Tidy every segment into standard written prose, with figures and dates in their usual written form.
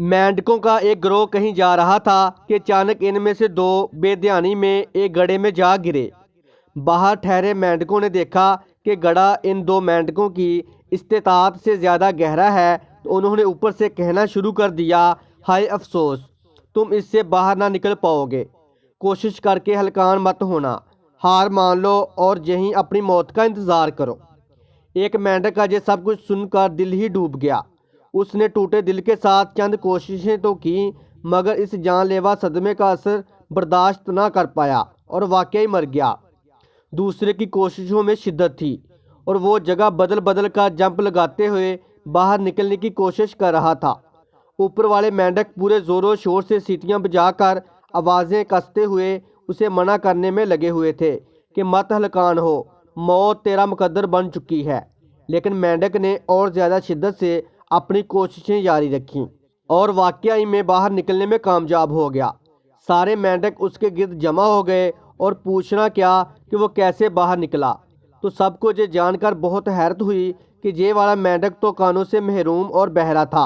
मेंढकों का एक गिरोह कहीं जा रहा था कि अचानक इनमें से दो बेध्यानी में एक गड्ढे में जा गिरे। बाहर ठहरे मेंढकों ने देखा कि गड्ढा इन दो मेंढकों की इस्तेताअत से ज़्यादा गहरा है, तो उन्होंने ऊपर से कहना शुरू कर दिया, हाय अफसोस, तुम इससे बाहर ना निकल पाओगे। कोशिश करके हलकान मत होना, हार मान लो और यहीं अपनी मौत का इंतज़ार करो। एक मेंढक का ये सब कुछ सुनकर दिल ही डूब गया। उसने टूटे दिल के साथ चंद कोशिशें तो की, मगर इस जानलेवा सदमे का असर बर्दाश्त ना कर पाया और वाकई मर गया। दूसरे की कोशिशों में शिद्दत थी और वो जगह बदल बदल कर जंप लगाते हुए बाहर निकलने की कोशिश कर रहा था। ऊपर वाले मेंढक पूरे ज़ोरों शोर से सीटियां बजाकर आवाज़ें कसते हुए उसे मना करने में लगे हुए थे कि मत हलकान हो, मौत तेरा मुकद्दर बन चुकी है। लेकिन मेंढक ने और ज़्यादा शिद्दत से अपनी कोशिशें जारी रखीं और वाकई में बाहर निकलने में कामयाब हो गया। सारे मेंढक उसके गिर्द जमा हो गए और पूछना क्या कि वो कैसे बाहर निकला। तो सबको ये जानकर बहुत हैरत हुई कि ये वाला मेंढक तो कानों से महरूम और बहरा था।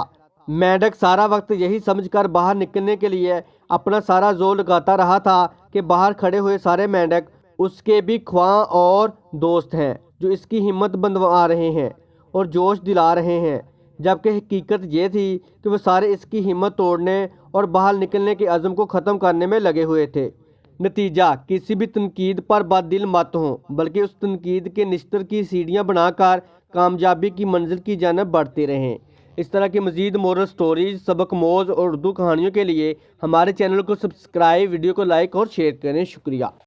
मेंढक सारा वक्त यही समझकर बाहर निकलने के लिए अपना सारा जोर लगाता रहा था कि बाहर खड़े हुए सारे मेंढक उसके भी ख्वां और दोस्त हैं, जो इसकी हिम्मत बंधवा रहे हैं और जोश दिला रहे हैं, जबकि हकीकत ये थी कि वो सारे इसकी हिम्मत तोड़ने और बाहर निकलने के अज़्म को ख़त्म करने में लगे हुए थे। नतीजा, किसी भी तनकीद पर बदिल मत हो, बल्कि उस तनकीद के निश्तर की सीढ़ियाँ बनाकर कामयाबी की मंजिल की जानब बढ़ते रहें। इस तरह की मज़ीद मोरल स्टोरीज, सबक मोज़ और उर्दू कहानियों के लिए हमारे चैनल को सब्सक्राइब, वीडियो को लाइक और शेयर करें। शुक्रिया।